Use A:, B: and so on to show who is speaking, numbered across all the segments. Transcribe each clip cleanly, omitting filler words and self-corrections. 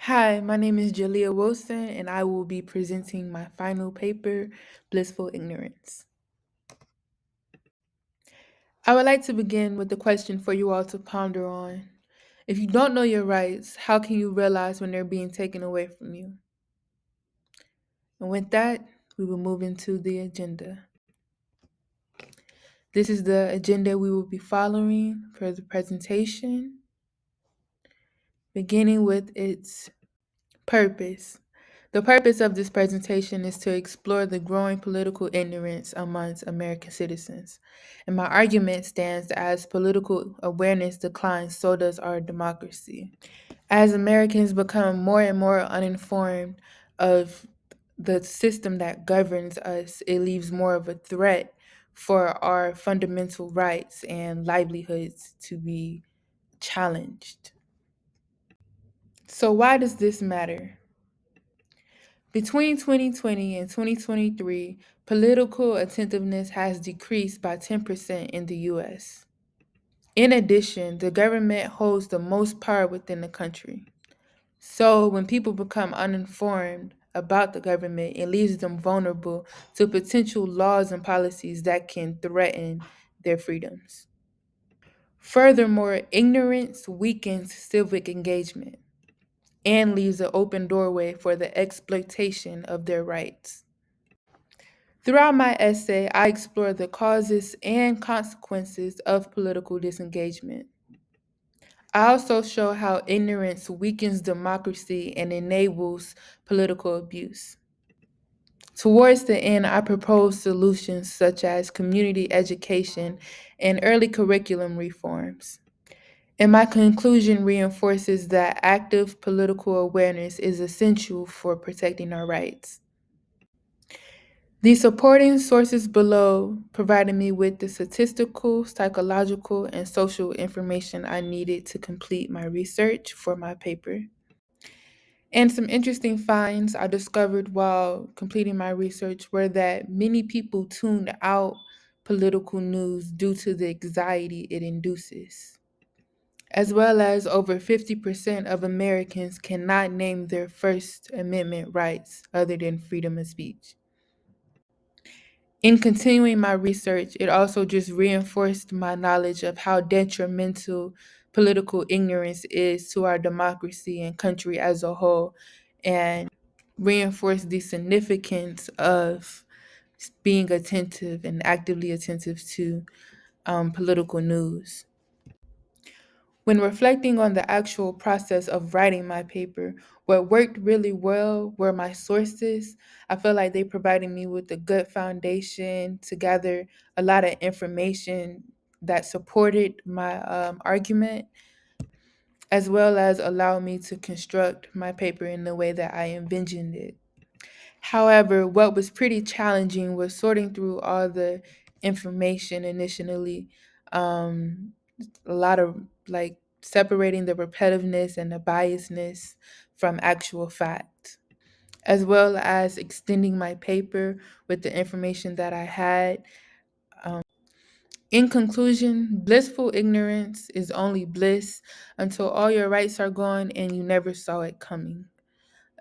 A: Hi, my name is Jaliah Wilson, and I will be presenting my final paper, Blissful Ignorance. I would like to begin with a question for you all to ponder on. If you don't know your rights, how can you realize when they're being taken away from you? And with that, we will move into the agenda. This is the agenda we will be following for the presentation, beginning with its purpose. The purpose of this presentation is to explore the growing political ignorance amongst American citizens. And my argument stands as political awareness declines, so does our democracy. As Americans become more and more uninformed of the system that governs us, it leaves more of a threat for our fundamental rights and livelihoods to be challenged. So, why does this matter? Between 2020 and 2023, political attentiveness has decreased by 10% in the US. In addition, the government holds the most power within the country. So, when people become uninformed about the government, it leaves them vulnerable to potential laws and policies that can threaten their freedoms. Furthermore, ignorance weakens civic engagement and leaves an open doorway for the exploitation of their rights. Throughout my essay, I explore the causes and consequences of political disengagement. I also show how ignorance weakens democracy and enables political abuse. Towards the end, I propose solutions such as community education and early curriculum reforms. And my conclusion reinforces that active political awareness is essential for protecting our rights. The supporting sources below provided me with the statistical, psychological, and social information I needed to complete my research for my paper. And some interesting finds I discovered while completing my research were that many people tuned out political news due to the anxiety it induces, as well as over 50% of Americans cannot name their First Amendment rights other than freedom of speech. In continuing my research, it also just reinforced my knowledge of how detrimental political ignorance is to our democracy and country as a whole, and reinforced the significance of being attentive and actively attentive to political news. When reflecting on the actual process of writing my paper, what worked really well were my sources. I feel like they provided me with a good foundation to gather a lot of information that supported my argument, as well as allow me to construct my paper in the way that I envisioned it. However, what was pretty challenging was sorting through all the information initially. Um, a lot of like separating the repetitiveness and the biasness from actual fact, as well as extending my paper with the information that I had. Um, in conclusion, blissful ignorance is only bliss until all your rights are gone and you never saw it coming.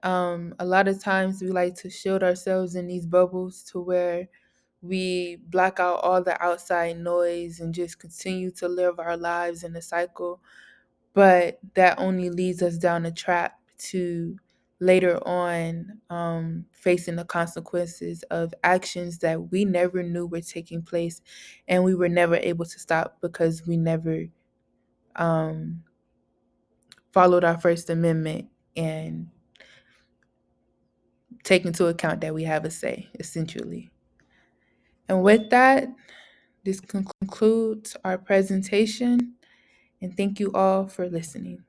A: A lot of times we like to shield ourselves in these bubbles to where we block out all the outside noise and just continue to live our lives in a cycle. But that only leads us down a trap to later on facing the consequences of actions that we never knew were taking place and we were never able to stop because we never um, followed our First Amendment and take into account that we have a say, essentially. And with that, this concludes our presentation, and thank you all for listening.